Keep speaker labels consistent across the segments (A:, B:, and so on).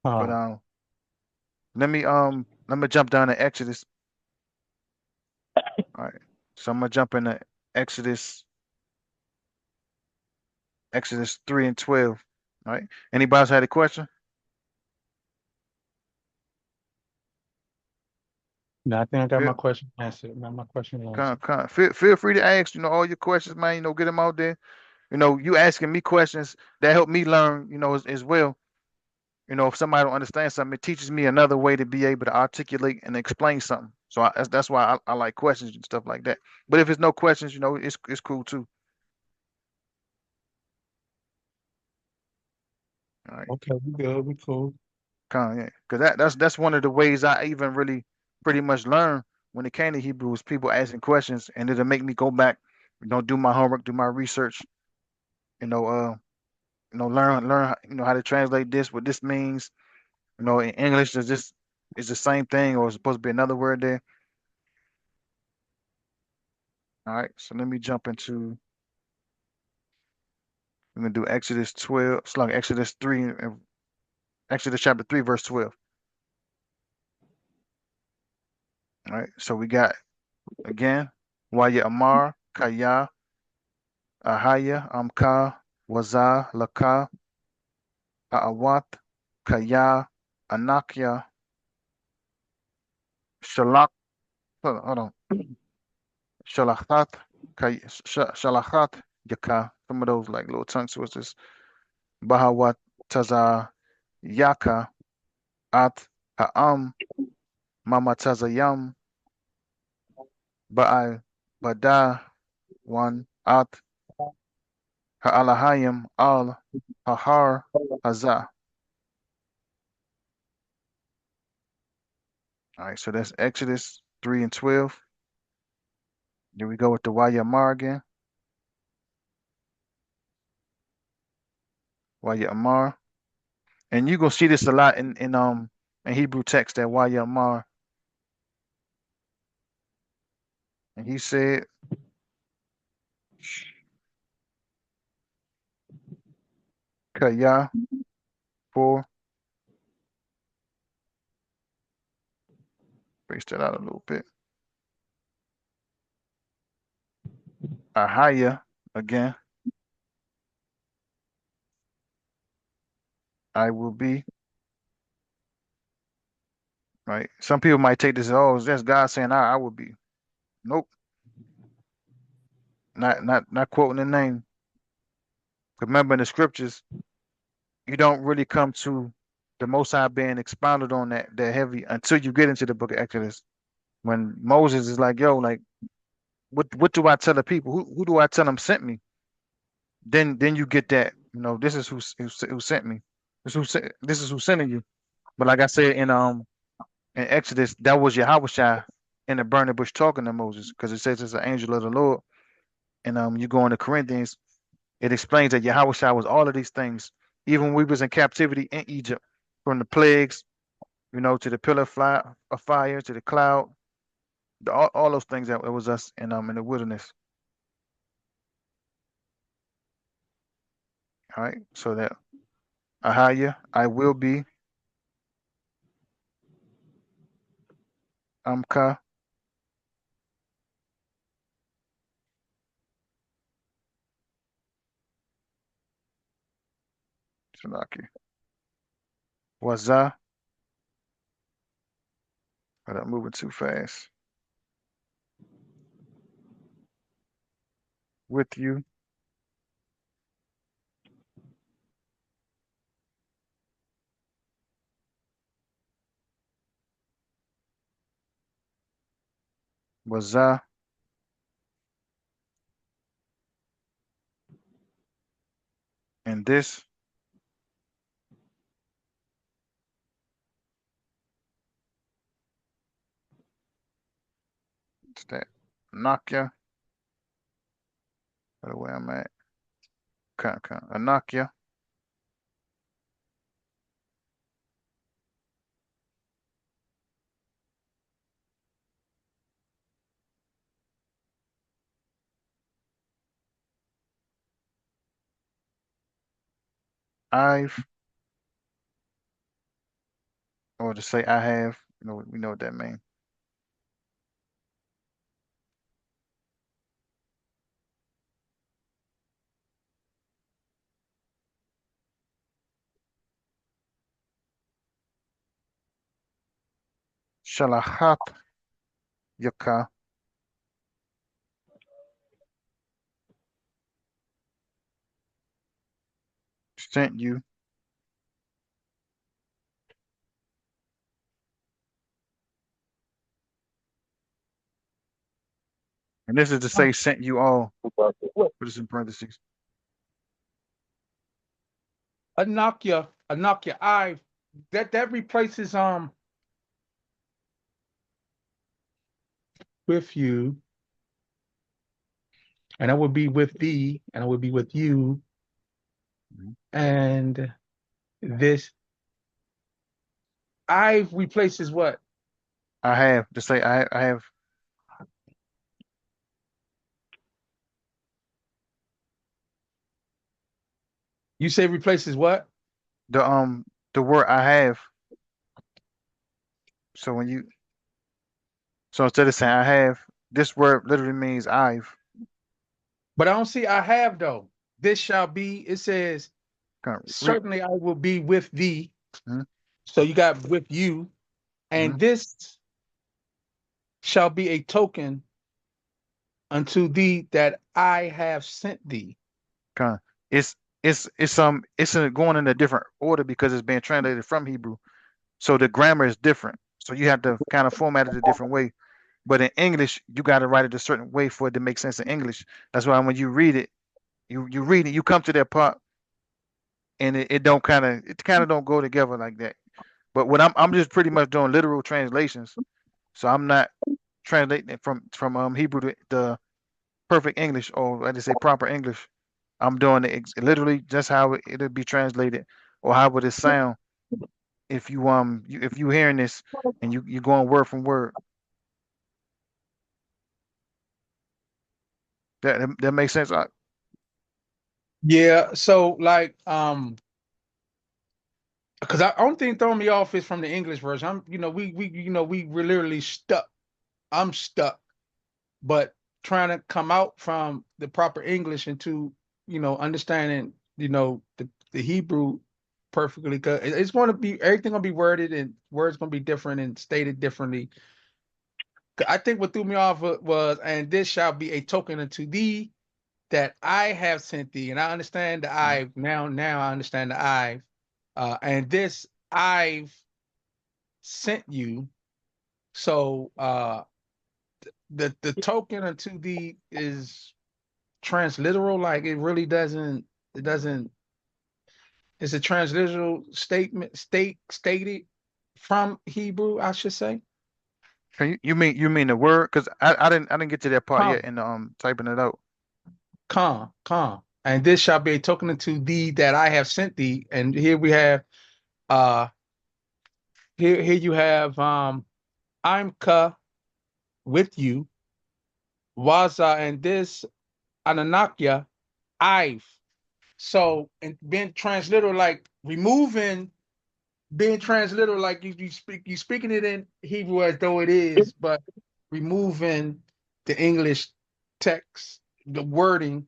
A: But
B: Con.
A: let me jump down to Exodus. All right. So I'm gonna jump into Exodus Exodus 3 and 12. All right. Anybody else had a question?
B: Now I think I got
A: Feel,
B: my question answered. Got my question answered.
A: feel free to ask, all your questions, man. Get them out there. You asking me questions that help me learn, as well. If somebody don't understand something, it teaches me another way to be able to articulate and explain something. So that's why I like questions and stuff like that. But if it's no questions, it's cool too. All right.
B: Okay, we good. We cool.
A: Yeah. Because that's one of the ways I even really pretty much learn when it came to Hebrew is people asking questions, and it'll make me go back, do my homework, do my research, you know, uh, learn, how to translate this, what this means. In English, is the same thing, or it's supposed to be another word there. All right, so let me jump into. We're gonna do Exodus 12. It's like Exodus 3, and Exodus chapter 3, verse 12. All right, so we got again, Waya Amar, Kaya, Ahaya, Amka, Waza, Laka, Aawat, Kaya, Anakia, Shalak, hold on, Shalachat, Shalachat, Yaka. Some of those like little tongue twisters. Bahawat, Taza, Yaka, At, Ha'am, Mama Tazayam, Ba'al, Bada, one, At, Ha'alahayim, Al, Hahar, Hazah. All right, so that's Exodus 3 and 12. Here we go with the Wayamar again. Wayamar. And you're gonna see this a lot in Hebrew text, that Wayamar. And he said, Kaya, for, space that out a little bit. Ahaya, again, I will be. Right. Some people might take this as, oh, that's God saying I will be. Nope. Not quoting the name. Remember in the scriptures, you don't really come to the Most High being expounded on that heavy until you get into the book of Exodus. When Moses is like, yo, like, what do I tell the people? Who do I tell them sent me? Then you get that, this is who sent me. This is who sending you. But like I said in Exodus, that was Yahweh in the burning bush talking to Moses, because it says it's an angel of the Lord. And you go into Corinthians, it explains that Yahweh was all of these things, even when we was in captivity in Egypt, from the plagues, to the pillar of fire, to the cloud, all those things that it was us in the wilderness. All right, so that Ahaya, I will be, Amka, Shalaki, Waza, but I'm moving too fast. With you, Waza, and this is that Nakia, by the way I'm at, Anakia, I've, or to say I have. We know what that means. Shalahat yaka, sent you. And this is to say sent you all. Put this in parentheses.
B: Anokia, I that replaces with you, and I would be with thee, and I would be with you,
A: Mhm.
B: and this I replaces what?
A: I have to say I have
B: You say replaces what?
A: the word I have. So when you so instead of saying I have, this word literally means I've.
B: But I don't see I have though. This shall be, it says,
A: Kind of
B: certainly I will be with thee.
A: mhm,
B: So you got with you,
A: mhm,
B: and this shall be a token unto thee that I have sent thee.
A: kind of. It's going in a different order because it's being translated from Hebrew. So the grammar is different. So you have to kind of format it a different way. But in English, you got to write it a certain way for it to make sense in English. That's why when you read it, you read it, you come to that part, and it kind of don't go together like that. But what I'm just pretty much doing literal translations. So I'm not translating it from Hebrew to the perfect English, or I just say proper English. I'm doing it literally just how it'll be translated, or how would it sound if if you hearing this and you going word from word. That makes sense.
B: Yeah, so like because I only thing throwing me off is from the English version. I'm we're literally stuck. I'm stuck, but trying to come out from the proper English into understanding the Hebrew perfectly. Because it's going to be everything gonna be worded and words gonna be different and stated differently. I think what threw me off was, and this shall be a token unto thee that I have sent thee. And I understand the
A: Mhm.
B: I've now I understand the I've and this I've sent you. So the token unto thee is transliteral, like it doesn't it's a transliteral stated from Hebrew, I should say.
A: You mean the word? Because I didn't get to that part yet
B: Come,
A: in the typing it out.
B: come. And this shall be a token unto thee that I have sent thee. And here we have uh here you have I'm ka with you, Waza, and this Ananakia, I've. So, and being transliteral, like removing, being transliteral, like you speaking it in Hebrew as though it is, but removing the English text, the wording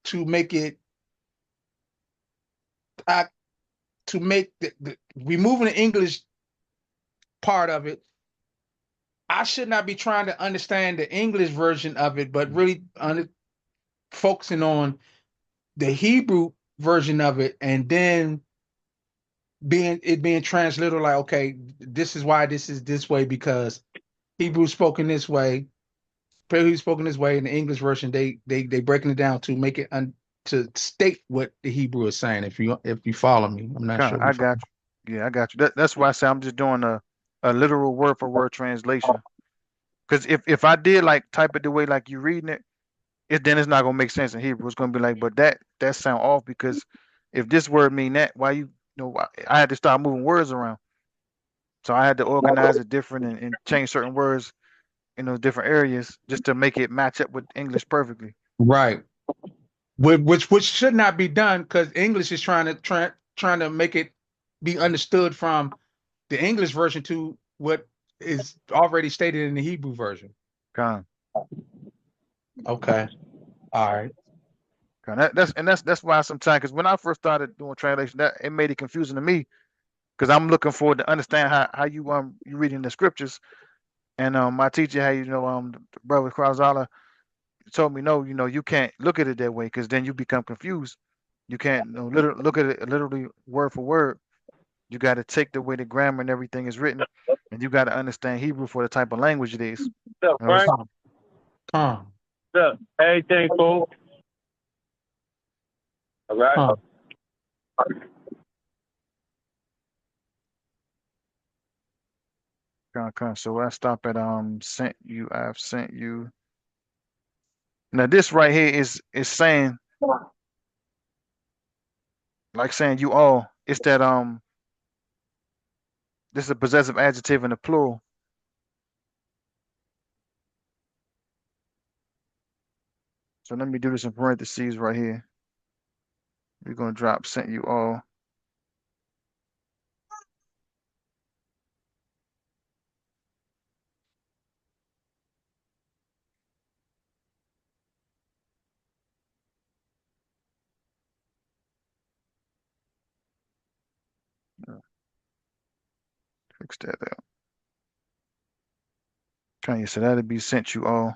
B: to make it, uh, to make the removing the English part of it. I should not be trying to understand the English version of it, but really focusing on the Hebrew version of it, and then being translated like, okay, this is why this is this way because Hebrew spoken this way, Hebrew spoken this way. In the English version, they breaking it down to make it to state what the Hebrew is saying. If you follow me, I'm not
A: Kind
B: sure
A: of,
B: if you
A: I
B: follow.
A: got you. Yeah, I got you. That's why I say I'm just doing a literal word for word translation. Because if I did like type it the way like you reading it, then it's not gonna make sense in Hebrew. It's gonna be like, but that sound off because if this word mean that, why I had to start moving words around. So I had to organize it different and change certain words in those different areas just to make it match up with English perfectly.
B: Right. Which should not be done because English is trying to make it be understood from the English version to what is already stated in the Hebrew version.
A: Con.
B: Okay. All right.
A: Con. That's why sometimes, because when I first started doing translation, that it made it confusing to me, because I'm looking forward to understand how you reading the scriptures. And my teacher had, the brother Krazala told me, no, you can't look at it that way, because then you become confused. You can't, literally look at it literally word for word. You got to take the way the grammar and everything is written, and you got to understand Hebrew for the type of language it is.
C: What's up,
A: You know,
C: Frank?
B: Come. Come.
C: What's up? Everything cool? All right.
B: Come.
A: so I stop at sent you. I've sent you. Now this right here is saying, like saying you all. It's that this is a possessive adjective in the plural. So let me do this in parentheses right here. We're gonna drop sent you all. Fix that out. Okay, so that'll be sent you all.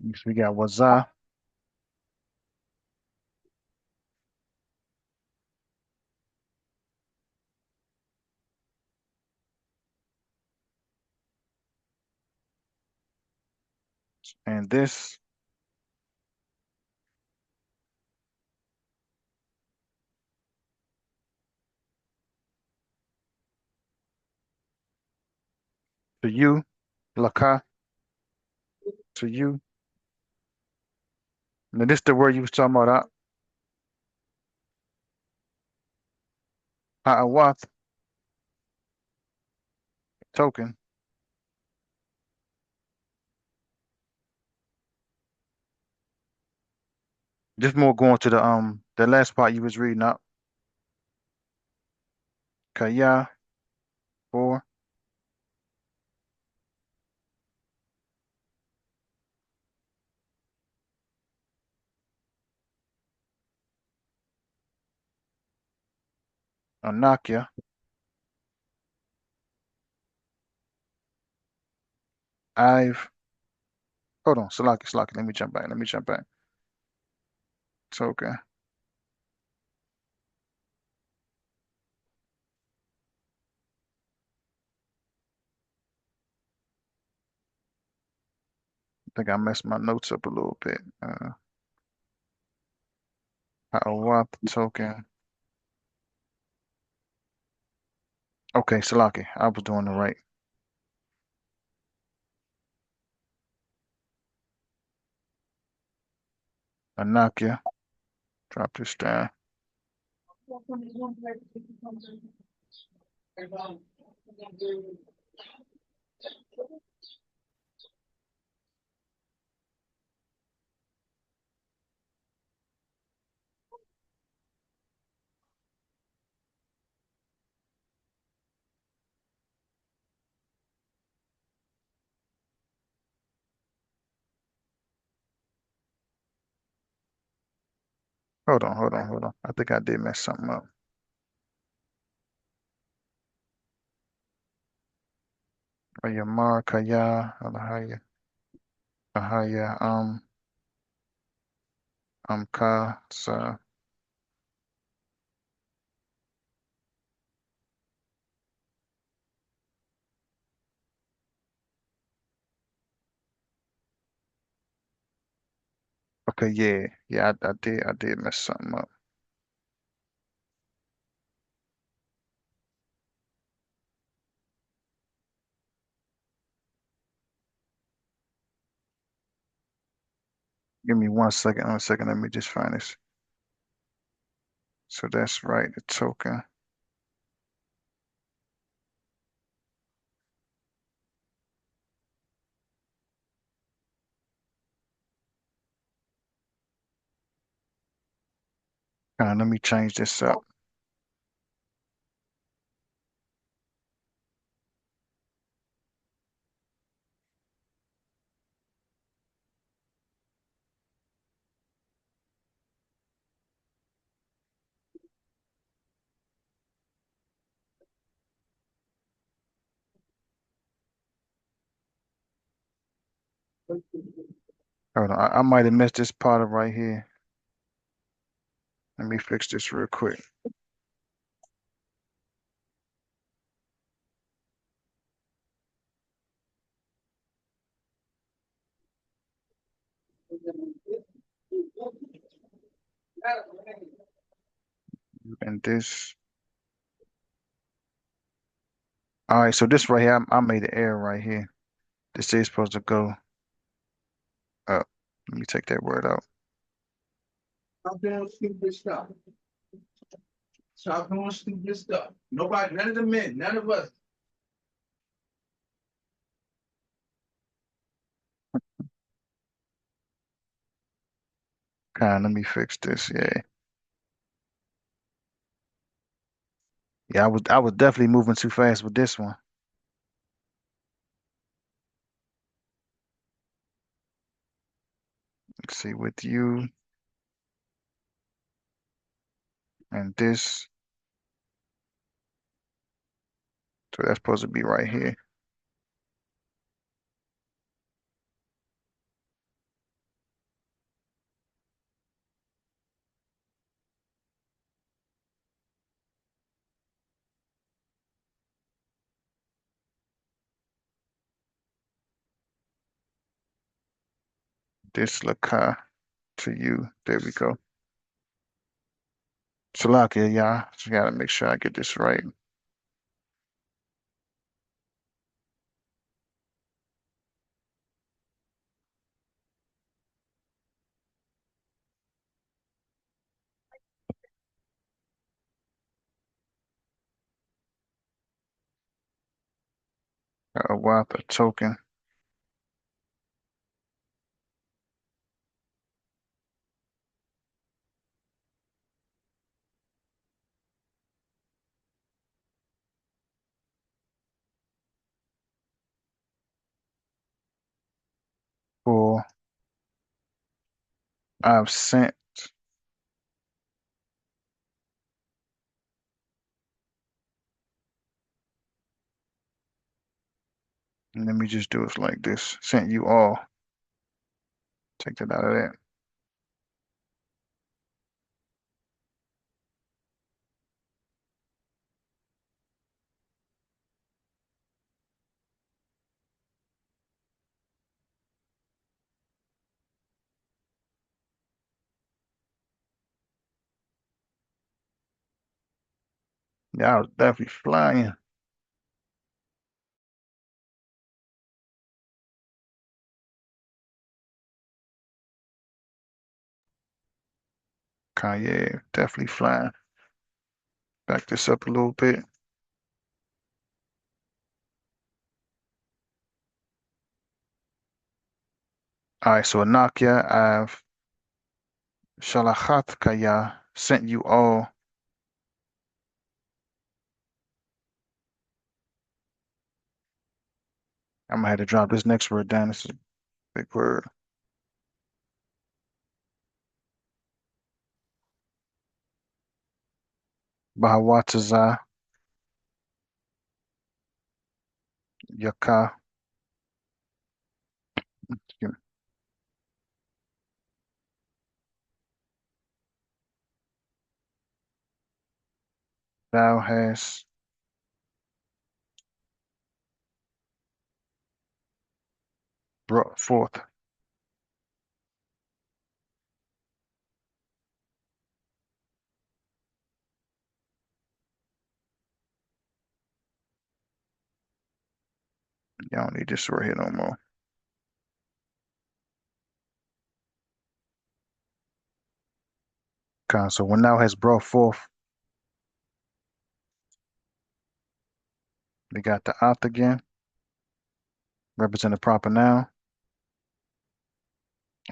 A: Next we got Wazah. And this to you, Laka, to you. Now this the word you was talking about, Ha'awath, token. Just more going to the last part you was reading up. Kaya, 4. Anakia, I've, hold on, Salaki, let me jump back. Token. I think I messed my notes up a little bit. Ha'awath, token. Okay, Salaki, I was doing the right. Anakia, drop this down. Hold on. I think I did mess something up. Ayamar, Kaya, Alahaya, Ahaya, Ka, Sa. Okay, yeah, I did mess something up. Give me 1 second, Let me just find this. So that's right, the token. Let me change this up. Hold on, I might have missed this part of right here. Let me fix this real quick. And this. All right, so this right here, I made an error right here. This is supposed to go up. Let me take that word out.
B: Stop doing stupid stuff. Stop doing stupid stuff. Nobody, none of the men, none of us.
A: Let me fix this. Yeah. Yeah, I was definitely moving too fast with this one. Let's see, with you and this. So that's supposed to be right here. This Laka to you. There we go. Salakia, y'all. So gotta make sure I get this right. Wapa token. For I've sent. And let me just do it like this. Sent you all. Take that out of that. Yeah, I was definitely flying. Kanye, definitely flying. Back this up a little bit. All right, so Nakia, I've Shalachat Kaya sent you all. I'm gonna have to drop this next word down. This is a big word. Bahawataza Yaka. Excuse me. Thou hast brought forth. Y'all don't need this word here no more. Okay, so when thou has brought forth, we got the opt again, represent the proper noun.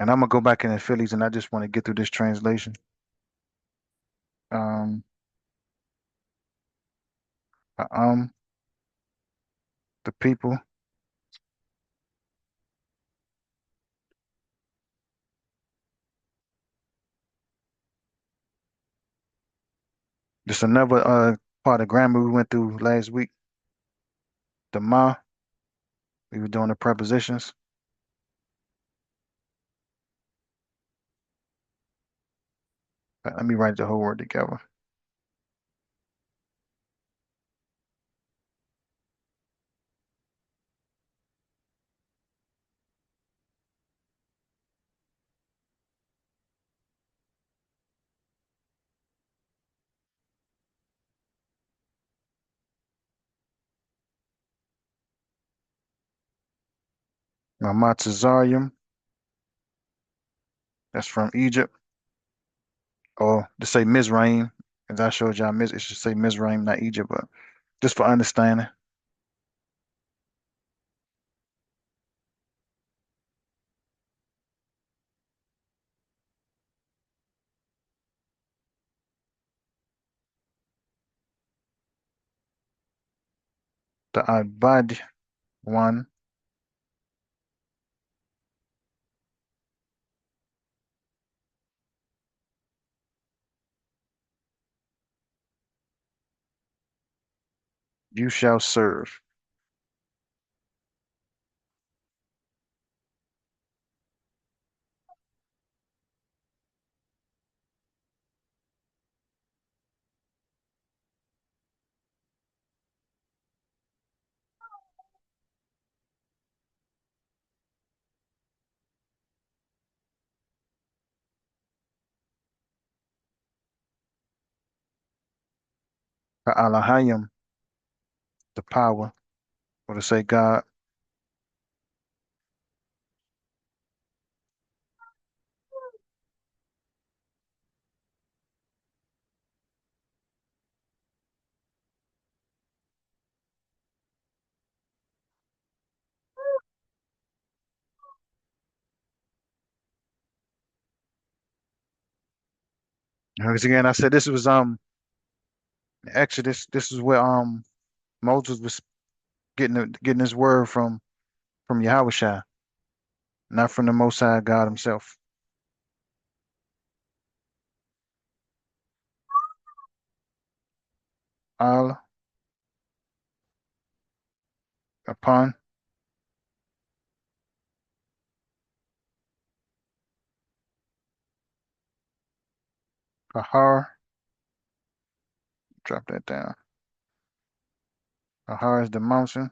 A: And I'm gonna go back in the Phillies and I just want to get through this translation. Um, um, the people. Just another part of grammar we went through last week. The ma. We were doing the prepositions. Let me write the whole word together. Mamatazarium. That's from Egypt. Or to say Mizraim, as I showed y'all, it should say Mizraim, not Egypt, but just for understanding. The Ibad one. You shall serve. Alahayim, the power, or to say God. Because again, I said this was Exodus. This is where Moses was getting his word from Yahweh, not from the Most High God Himself. Al upon Ahar. Drop that down. Ahar is the mountain.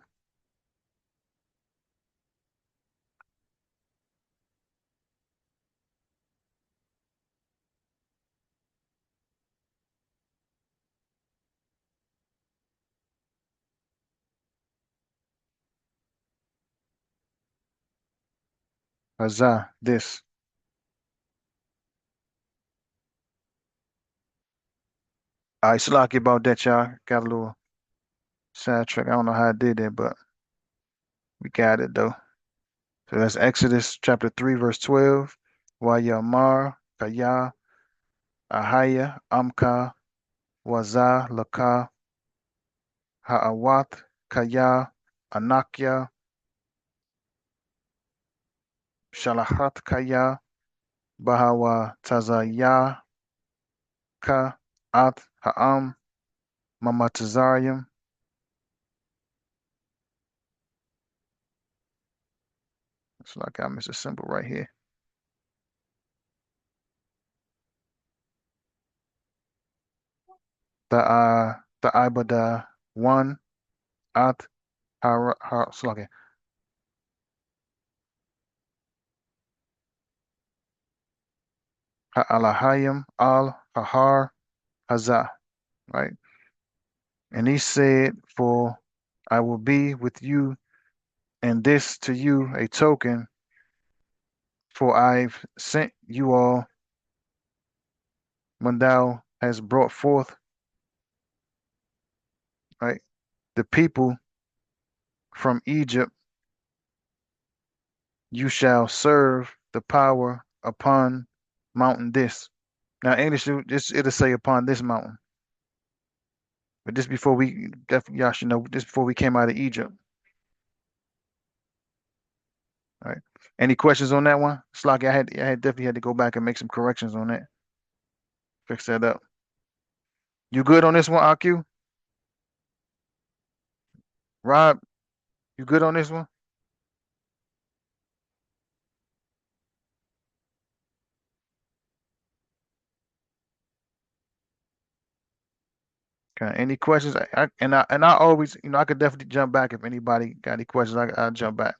A: Hazah, this. All right, Salaki about that, y'all. Got a little sidetrack. I don't know how I did that, but we got it though. So that's Exodus chapter 3, verse 12. Wayamar, Kaya, Ahaya, Amka, Waza, Laka, Ha'awat, Kaya, Anakya, Shalahat Kaya, Bahawa Tazaya, Ka, At, Ha'am, Mamatazarium. It's like I missed a symbol right here. The Ibada one, At, Sluggy. Ha'alahayim, Al, Hahar, Hazah, right? And he said, for I will be with you, and this to you a token, for I've sent you all when thou hast brought forth, right, the people from Egypt, you shall serve the power upon mountain this. Now English, it'll say upon this mountain. But this before we definitely y'all should know this before we came out of Egypt. All right. Any questions on that one? Slocky, I had definitely had to go back and make some corrections on that. Fix that up. You good on this one, AQ? Rob, you good on this one? Okay. Any questions? I always, I could definitely jump back if anybody got any questions. I'll jump back.